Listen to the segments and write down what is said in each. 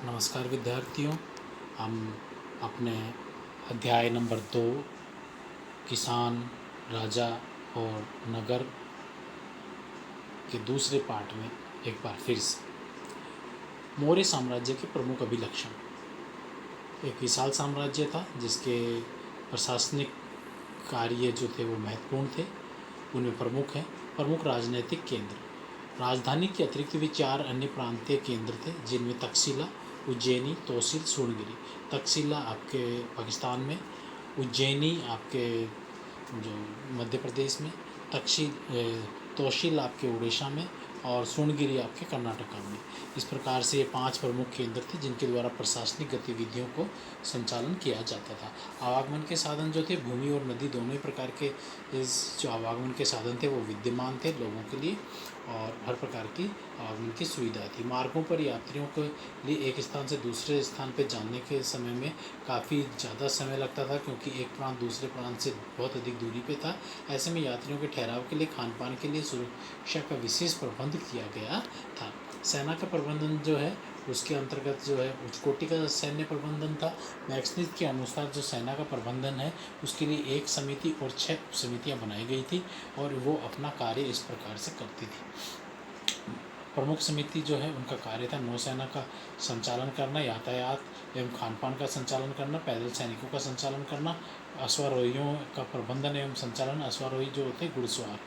नमस्कार विद्यार्थियों। हम अपने अध्याय नंबर 2 किसान, राजा और नगर के दूसरे पार्ट में एक बार फिर से मौर्य साम्राज्य के प्रमुख अभिलक्षण। एक विशाल साम्राज्य था जिसके प्रशासनिक कार्य जो थे वो महत्वपूर्ण थे। उनमें प्रमुख राजनीतिक केंद्र। राजधानी के अतिरिक्त भी 4 अन्य प्रांतीय केंद्र थे जिनमें तक्षशिला, उज्जैनी, तौसील, सूर्णगिरी। तक्षशिला आपके पाकिस्तान में, उज्जैनी आपके जो मध्य प्रदेश में, तौसील आपके उड़ीसा में और सूर्णगिरी आपके कर्नाटका में। इस प्रकार से ये 5 प्रमुख केंद्र थे जिनके द्वारा प्रशासनिक गतिविधियों को संचालन किया जाता था। आवागमन के साधन जो थे, भूमि और नदी दोनों ही प्रकार के इस जो आवागमन के साधन थे वो विद्यमान थे लोगों के लिए, और हर प्रकार की आवागमन की सुविधा थी। मार्गों पर यात्रियों के लिए एक स्थान से दूसरे स्थान पर जाने के समय में काफ़ी ज़्यादा समय लगता था, क्योंकि एक प्रांत दूसरे प्रांत से बहुत अधिक दूरी पे था। ऐसे में यात्रियों के ठहराव के लिए, खान पान के लिए सुरक्षा का विशेष प्रबंध किया गया था। सेना का प्रबंधन जो है उसके अंतर्गत जो है उच्च कोटि का सैन्य प्रबंधन था। मैक्सनीज के अनुसार जो सेना का प्रबंधन है उसके लिए एक समिति और 6 समितियां बनाई गई थी और वो अपना कार्य इस प्रकार से करती थी। प्रमुख समिति जो है उनका कार्य था नौसेना का संचालन करना, यातायात एवं खान पान का संचालन करना, पैदल सैनिकों का संचालन करना, अश्वारोहियों का प्रबंधन एवं संचालन, अश्वारोही जो होते हैं घुड़सवार,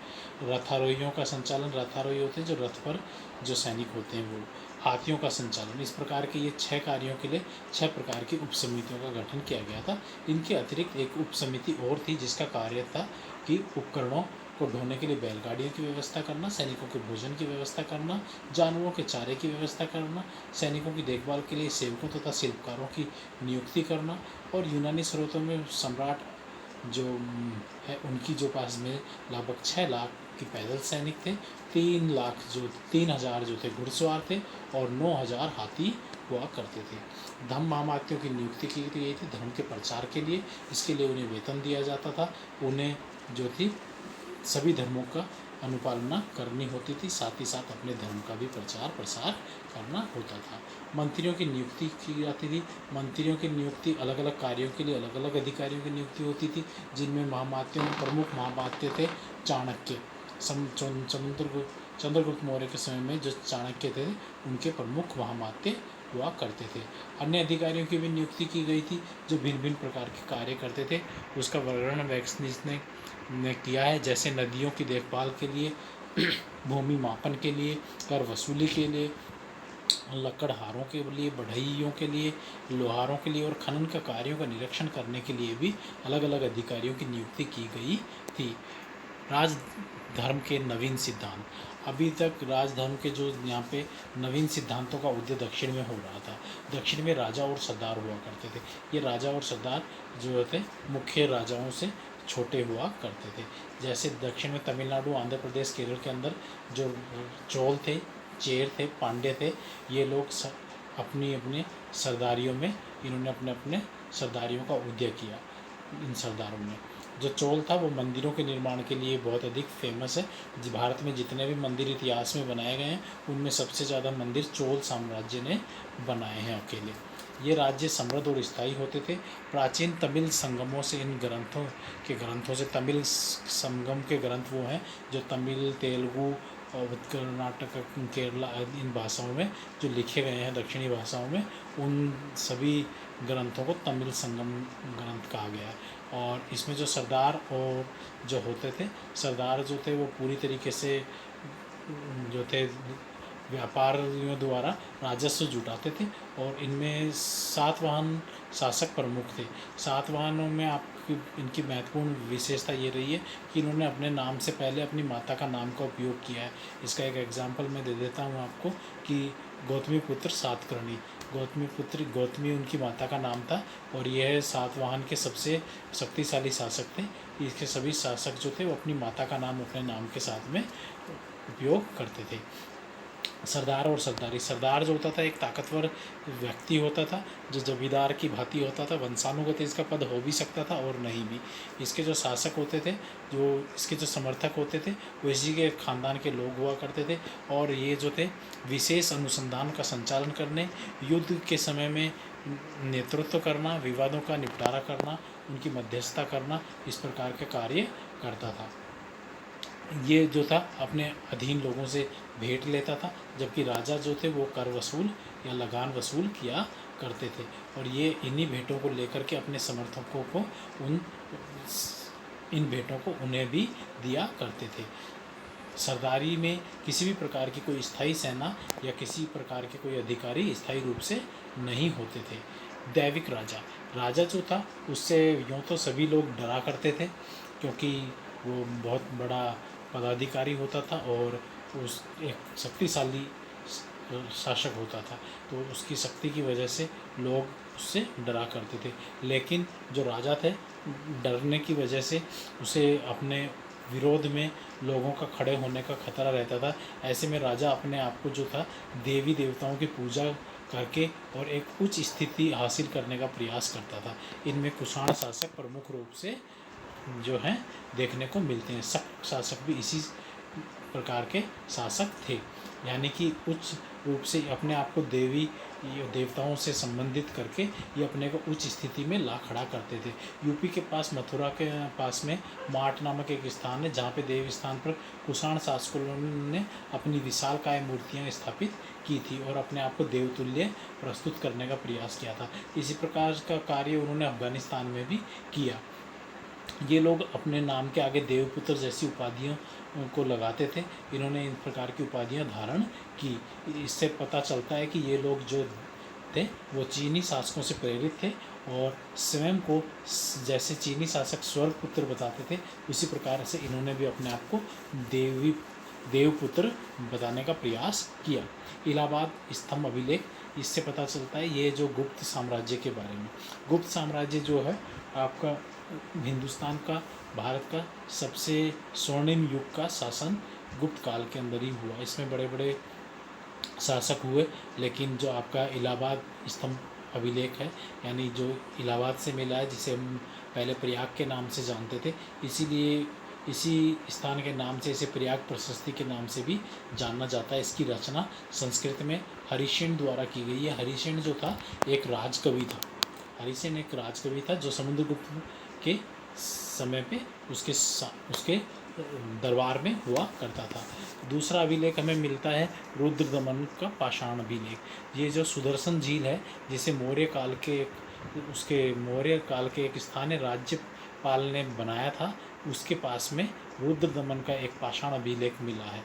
रथारोहियों का संचालन, रथारोही होते हैं जो रथ पर जो सैनिक होते हैं वो, हाथियों का संचालन। इस प्रकार के ये 6 कार्यों के लिए 6 प्रकार की उप समितियों का गठन किया गया था। इनके अतिरिक्त एक उप समिति और थी जिसका कार्य था कि उपकरणों को ढोने के लिए बैलगाड़ियों की व्यवस्था करना, सैनिकों के भोजन की व्यवस्था करना, जानवरों के चारे की व्यवस्था करना, सैनिकों की देखभाल के लिए सेवकों तथा शिल्पकारों की नियुक्ति करना, और यूनानी स्रोतों में सम्राट जो है उनकी जो पास में लगभग 6 लाख की पैदल सैनिक थे, 3,000 जो थे घुड़सवार थे और 9,000 हाथी हुआ करते थे। धर्म महामात्यों की नियुक्ति की गई थी धर्म के प्रचार के लिए। इसके लिए उन्हें वेतन दिया जाता था। उन्हें जो थी सभी धर्मों का अनुपालना करनी होती थी, साथ ही साथ अपने धर्म का भी प्रचार प्रसार करना होता था। मंत्रियों की नियुक्ति की जाती थी। मंत्रियों की नियुक्ति अलग अलग कार्यों के लिए अलग अलग अधिकारियों की नियुक्ति होती थी, जिनमें महामात्यों में प्रमुख महामात्य थे चाणक्य। चंद्रगुप्त मौर्य के समय में जो चाणक्य थे उनके प्रमुख महामात्य हुआ करते थे। अन्य अधिकारियों की भी नियुक्ति की गई थी जो भिन्न भिन्न प्रकार के कार्य करते थे। उसका वर्णन मैक्सनीज ने किया है, जैसे नदियों की देखभाल के लिए, भूमि मापन के लिए, कर वसूली के लिए, लकड़हारों के लिए, बढ़इयों के लिए, लोहारों के लिए और खनन का कार्यों का निरीक्षण करने के लिए भी अलग अलग अधिकारियों की नियुक्ति की गई थी। राजधर्म के नवीन सिद्धांत। अभी तक राजधर्म के जो यहाँ पे नवीन सिद्धांतों का उदय दक्षिण में हो रहा था। दक्षिण में राजा और सरदार हुआ करते थे। ये राजा और सरदार जो होते मुख्य राजाओं से छोटे हुआ करते थे। जैसे दक्षिण में तमिलनाडु, आंध्र प्रदेश, केरल के अंदर जो चोल थे, चेर थे, पांड्य थे, ये लोग अपनी अपने सरदारियों में इन्होंने अपने अपने सरदारियों का उदय किया। इन सरदारों ने जो चोल था वो मंदिरों के निर्माण के लिए बहुत अधिक फेमस है। भारत में जितने भी मंदिर इतिहास में बनाए गए हैं उनमें सबसे ज़्यादा मंदिर चोल साम्राज्य ने बनाए हैं अकेले। ये राज्य समृद्ध और स्थायी होते थे। प्राचीन तमिल संगमों से इन ग्रंथों से तमिल संगम के ग्रंथ वो हैं जो तमिल, तेलुगु और कर्नाटक, केरला इन भाषाओं में जो लिखे गए हैं दक्षिणी भाषाओं में, उन सभी ग्रंथों को तमिल संगम ग्रंथ कहा गया है। और इसमें जो सरदार और जो होते थे, सरदार जो थे वो पूरी तरीके से जो थे व्यापारियों द्वारा राजस्व जुटाते थे, और इनमें सातवाहन शासक प्रमुख थे। सातवाहनों में आपकी इनकी महत्वपूर्ण विशेषता ये रही है कि इन्होंने अपने नाम से पहले अपनी माता का नाम का उपयोग किया है। इसका एक एग्जाम्पल मैं दे देता हूँ आपको कि गौतमी पुत्र सातकर्णी, गौतमी उनकी माता का नाम था, और यह सातवाहन के सबसे शक्तिशाली शासक थे। इसके सभी शासक जो थे वो अपनी माता का नाम अपने नाम के साथ में उपयोग करते थे। सरदार और सरदारी। सरदार जो होता था एक ताकतवर व्यक्ति होता था जो जमींदार की भांति होता था, वंशानुगत इसका पद हो भी सकता था और नहीं भी। इसके जो शासक होते थे, जो इसके जो समर्थक होते थे, वो इसी के खानदान के लोग हुआ करते थे। और ये जो थे विशेष अनुसंधान का संचालन करने, युद्ध के समय में नेतृत्व करना, विवादों का निपटारा करना, उनकी मध्यस्थता करना, इस प्रकार के कार्य करता था। ये जो था अपने अधीन लोगों से भेंट लेता था, जबकि राजा जो थे वो कर वसूल या लगान वसूल किया करते थे। और ये इन्हीं भेंटों को लेकर के अपने समर्थकों को इन भेंटों को उन्हें भी दिया करते थे। सरदारी में किसी भी प्रकार की कोई स्थायी सेना या किसी प्रकार के कोई अधिकारी स्थायी रूप से नहीं होते थे। दैविक राजा, राजा जो था उससे यूँ तो सभी लोग डरा करते थे, क्योंकि वो बहुत बड़ा पदाधिकारी होता था और उस एक शक्तिशाली शासक होता था, तो उसकी शक्ति की वजह से लोग उससे डरा करते थे। लेकिन जो राजा थे, डरने की वजह से उसे अपने विरोध में लोगों का खड़े होने का खतरा रहता था। ऐसे में राजा अपने आप को जो था देवी देवताओं की पूजा करके और एक उच्च स्थिति हासिल करने का प्रयास करता था। इनमें कुषाण शासक प्रमुख रूप से जो हैं देखने को मिलते हैं। शक शासक भी इसी प्रकार के शासक थे, यानी कि उच्च रूप से अपने आप को देवी देवताओं से संबंधित करके ये अपने को उच्च स्थिति में ला खड़ा करते थे। यूपी के पास मथुरा के पास में माट नामक एक स्थान है, जहाँ पे देव स्थान पर कुषाण शासकों ने अपनी विशालकाय मूर्तियाँ स्थापित की थी और अपने आप को देवतुल्य प्रस्तुत करने का प्रयास किया था। इसी प्रकार का कार्य उन्होंने अफगानिस्तान में भी किया। ये लोग अपने नाम के आगे देवपुत्र जैसी उपाधियों को लगाते थे। इन्होंने इन प्रकार की उपाधियां धारण की। इससे पता चलता है कि ये लोग जो थे वो चीनी शासकों से प्रेरित थे और स्वयं को जैसे चीनी शासक स्वर्गपुत्र बताते थे, उसी प्रकार से इन्होंने भी अपने आप को देवपुत्र बताने का प्रयास किया। इलाहाबाद स्तंभ अभिलेख, इससे पता चलता है ये जो गुप्त साम्राज्य के बारे में। गुप्त साम्राज्य जो है आपका हिंदुस्तान का, भारत का सबसे स्वर्णिम युग का शासन गुप्त काल के अंदर ही हुआ। इसमें बड़े बड़े शासक हुए, लेकिन जो आपका इलाहाबाद स्तंभ अभिलेख है, यानी जो इलाहाबाद से मिला है, जिसे हम पहले प्रयाग के नाम से जानते थे, इसीलिए इसी स्थान के नाम से इसे प्रयाग प्रशस्ति के नाम से भी जाना जाता है। इसकी रचना संस्कृत में हरिसेन द्वारा की गई है। हरिसेन जो था एक राजकवि था। हरिसेन एक राजकवि था जो समुद्रगुप्त के समय पे उसके दरबार में हुआ करता था। दूसरा अभिलेख हमें मिलता है रुद्रदमन का पाषाण अभिलेख। ये जो सुदर्शन झील है, जिसे मौर्य काल के एक स्थानीय राज्यपाल ने बनाया था, उसके पास में रुद्रदमन का एक पाषाण अभिलेख मिला है,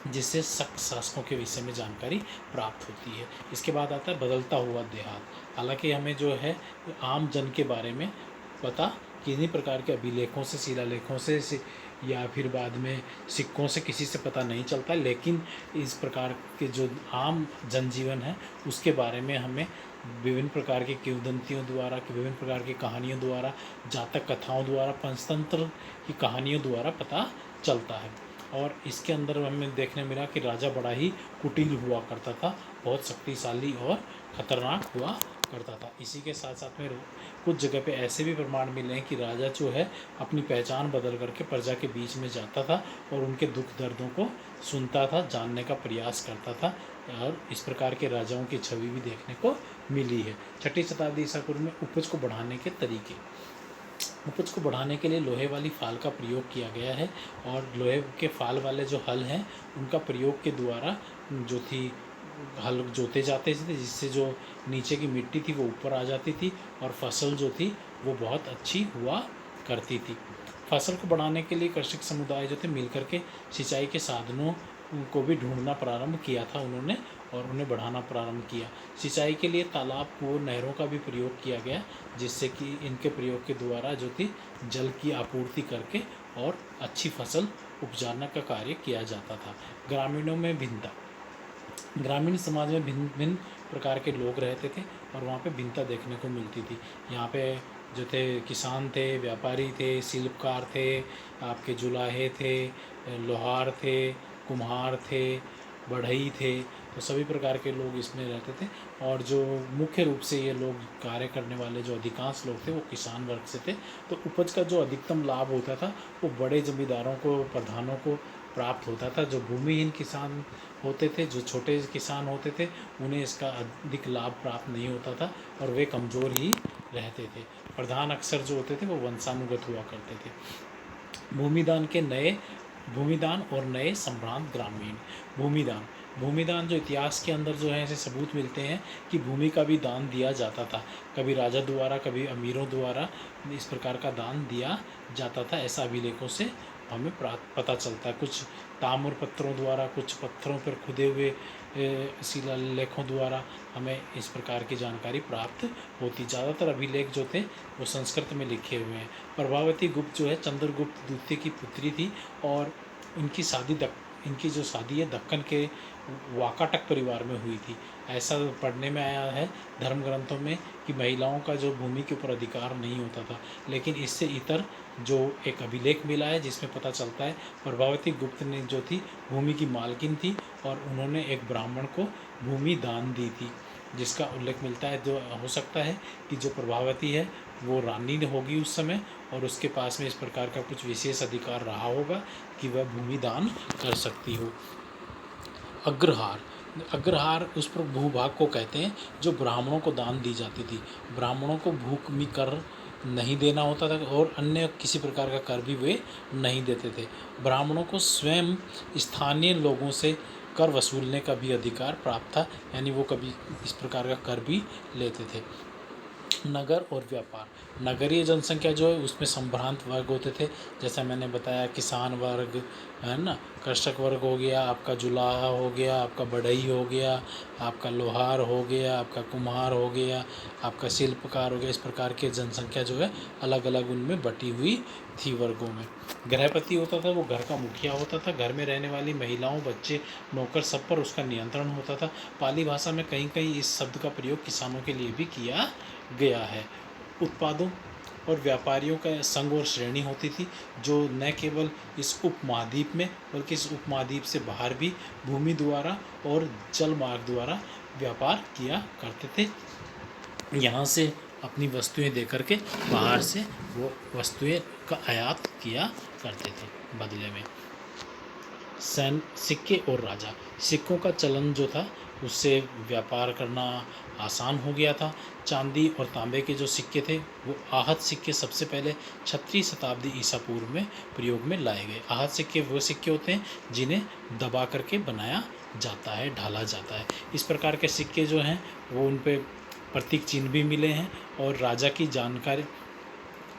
जिससे शक शासकों के विषय में जानकारी प्राप्त होती है। इसके बाद आता है बदलता हुआ देहात। हालांकि हमें जो है आम जन के बारे में पता किन्हीं प्रकार के अभिलेखों से, शिलालेखों से या फिर बाद में सिक्कों से किसी से पता नहीं चलता, लेकिन इस प्रकार के जो आम जनजीवन है उसके बारे में हमें विभिन्न प्रकार की किंवदंतियों द्वारा, विभिन्न प्रकार की कहानियों द्वारा, जातक कथाओं द्वारा, पंचतंत्र की कहानियों द्वारा पता चलता है। और इसके अंदर हमें देखने मिला कि राजा बड़ा ही कुटिल हुआ करता था, बहुत शक्तिशाली और ख़तरनाक हुआ करता था। इसी के साथ साथ में कुछ जगह पे ऐसे भी प्रमाण मिले हैं कि राजा जो है अपनी पहचान बदल करके प्रजा के बीच में जाता था और उनके दुख दर्दों को सुनता था, जानने का प्रयास करता था, और इस प्रकार के राजाओं की छवि भी देखने को मिली है। छठी शताब्दी ईसा पूर्व में उपज को बढ़ाने के तरीके। उपज को बढ़ाने के लिए लोहे वाली फाल का प्रयोग किया गया है, और लोहे के फाल वाले जो हल हैं उनका प्रयोग के द्वारा जो थी हल जोते जाते थे, जिससे जो नीचे की मिट्टी थी वो ऊपर आ जाती थी और फसल जो थी वो बहुत अच्छी हुआ करती थी। फसल को बढ़ाने के लिए कृषक समुदाय जो थे मिलकर के सिंचाई के साधनों को भी ढूंढना प्रारंभ किया था उन्होंने, और उन्हें बढ़ाना प्रारंभ किया। सिंचाई के लिए तालाब, कुओं, नहरों का भी प्रयोग किया गया, जिससे कि इनके प्रयोग के द्वारा जो थी जल की आपूर्ति करके और अच्छी फसल उपजाने का कार्य किया जाता था। ग्रामीणों में भिन्नता। ग्रामीण समाज में भिन्न भिन्न प्रकार के लोग रहते थे और वहाँ पे भिन्नता देखने को मिलती थी। यहाँ पे जो थे किसान थे, व्यापारी थे, शिल्पकार थे, आपके जुलाहे थे, लोहार थे, कुम्हार थे, बढ़ई थे, तो सभी प्रकार के लोग इसमें रहते थे। और जो मुख्य रूप से ये लोग कार्य करने वाले जो अधिकांश लोग थे वो किसान वर्ग से थे। तो उपज का जो अधिकतम लाभ होता था वो बड़े जमींदारों को, प्रधानों को प्राप्त होता था। जो भूमिहीन किसान होते थे, जो छोटे किसान होते थे, उन्हें इसका अधिक लाभ प्राप्त नहीं होता था और वे कमज़ोर ही रहते थे। प्रधान अक्सर जो होते थे वो वंशानुगत हुआ करते थे। भूमिदान और नए संभ्रांत ग्रामीण। भूमिदान जो इतिहास के अंदर जो है ऐसे सबूत मिलते हैं कि भूमि का भी दान दिया जाता था। कभी राजा द्वारा, कभी अमीरों द्वारा इस प्रकार का दान दिया जाता था। ऐसा अभिलेखों से हमें पता चलता है। कुछ ताम्र पत्रों द्वारा, कुछ पत्थरों पर खुदे हुए शिलालेखों द्वारा हमें इस प्रकार की जानकारी प्राप्त होती। ज़्यादातर अभिलेख जो थे वो संस्कृत में लिखे हुए हैं। प्रभावती गुप्त जो है चंद्रगुप्त द्वितीय की पुत्री थी और इनकी जो शादी है दक्कन के वाकाटक परिवार में हुई थी। ऐसा पढ़ने में आया है धर्म ग्रंथों में कि महिलाओं का जो भूमि के ऊपर अधिकार नहीं होता था। लेकिन इससे इतर जो एक अभिलेख मिला है जिसमें पता चलता है प्रभावती गुप्त ने जो थी भूमि की मालकिन थी और उन्होंने एक ब्राह्मण को भूमि दान दी थी, जिसका उल्लेख मिलता है। जो हो सकता है कि जो प्रभावती है वो रानी होगी उस समय और उसके पास में इस प्रकार का कुछ विशेष अधिकार रहा होगा कि वह भूमि दान कर सकती हो। अग्रहार उस पर भूभाग को कहते हैं जो ब्राह्मणों को दान दी जाती थी। ब्राह्मणों को भूमि कर नहीं देना होता था और अन्य किसी प्रकार का कर भी वे नहीं देते थे। ब्राह्मणों को स्वयं स्थानीय लोगों से कर वसूलने का भी अधिकार प्राप्त था, यानी वो कभी इस प्रकार का कर भी लेते थे। नगर और व्यापार। नगरीय जनसंख्या जो है उसमें संभ्रांत वर्ग होते थे, जैसा मैंने बताया किसान वर्ग है ना, कृषक वर्ग हो गया, आपका जुलाहा हो गया, आपका बढ़ई हो गया, आपका लोहार हो गया, आपका कुम्हार हो गया, आपका शिल्पकार हो गया। इस प्रकार के जनसंख्या जो है अलग अलग उनमें बटी हुई थी वर्गों में। गृहपति होता था, वो घर का मुखिया होता था। घर में रहने वाली महिलाओं, बच्चे, नौकर सब पर उसका नियंत्रण होता था। पाली भाषा में कहीं कहीं इस शब्द का प्रयोग किसानों के लिए भी किया गया है। उत्पादों और व्यापारियों का संघ और श्रेणी होती थी जो न केवल इस उपमहाद्वीप में बल्कि इस उपमहाद्वीप से बाहर भी भूमि द्वारा और जल मार्ग द्वारा व्यापार किया करते थे। यहाँ से अपनी वस्तुएं दे करके बाहर से वो वस्तुएं का आयात किया करते थे बदले में। सिक्के और राजा। सिक्कों का चलन जो था उससे व्यापार करना आसान हो गया था। चांदी और तांबे के जो सिक्के थे वो आहत सिक्के सबसे पहले 6वीं शताब्दी ईसा पूर्व में प्रयोग में लाए गए। आहत सिक्के वो सिक्के होते हैं जिन्हें दबा करके बनाया जाता है, ढाला जाता है। इस प्रकार के सिक्के जो हैं वो उन पे प्रतीक चिन्ह भी मिले हैं और राजा की जानकारी,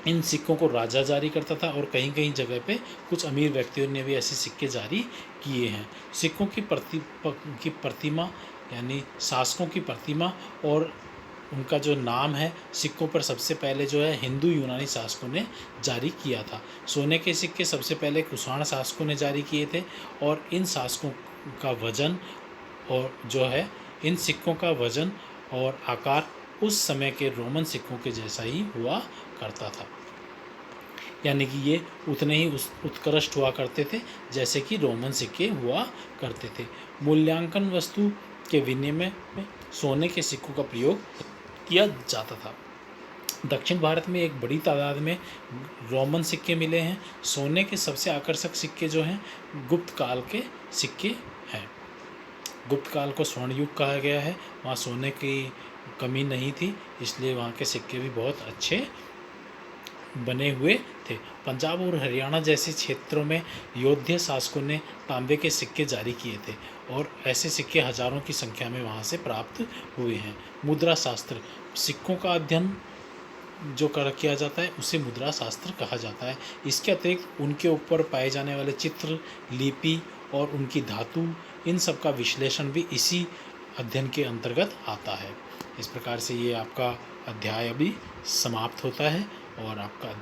इन सिक्कों को राजा जारी करता था और कहीं कहीं जगह पे कुछ अमीर व्यक्तियों ने भी ऐसे सिक्के जारी किए हैं। सिक्कों की प्रतिमा यानी शासकों की प्रतिमा और उनका जो नाम है सिक्कों पर सबसे पहले जो है हिंदू यूनानी शासकों ने जारी किया था। सोने के सिक्के सबसे पहले कुषाण शासकों ने जारी किए थे और इन शासकों का वजन और जो है इन सिक्कों का वजन और आकार उस समय के रोमन सिक्कों के जैसा ही हुआ करता था, यानी कि ये उतने ही उत्कृष्ट हुआ करते थे जैसे कि रोमन सिक्के हुआ करते थे। मूल्यांकन वस्तु के विनिमय में सोने के सिक्कों का प्रयोग किया जाता था। दक्षिण भारत में एक बड़ी तादाद में रोमन सिक्के मिले हैं। सोने के सबसे आकर्षक सिक्के जो हैं गुप्त काल के सिक्के हैं। गुप्त काल को स्वर्ण युग कहा गया है। वहाँ सोने की कमी नहीं थी, इसलिए वहाँ के सिक्के भी बहुत अच्छे बने हुए थे। पंजाब और हरियाणा जैसे क्षेत्रों में योध्या शासकों ने तांबे के सिक्के जारी किए थे और ऐसे सिक्के हजारों की संख्या में वहाँ से प्राप्त हुए हैं। मुद्रा शास्त्र। सिक्कों का अध्ययन जो किया जाता है उसे मुद्रा शास्त्र कहा जाता है। इसके अतिरिक्त उनके ऊपर पाए जाने वाले चित्र, लिपि और उनकी धातु, इन सब का विश्लेषण भी इसी अध्ययन के अंतर्गत आता है। इस प्रकार से ये आपका अध्याय अभी समाप्त होता है और आपका अध्याय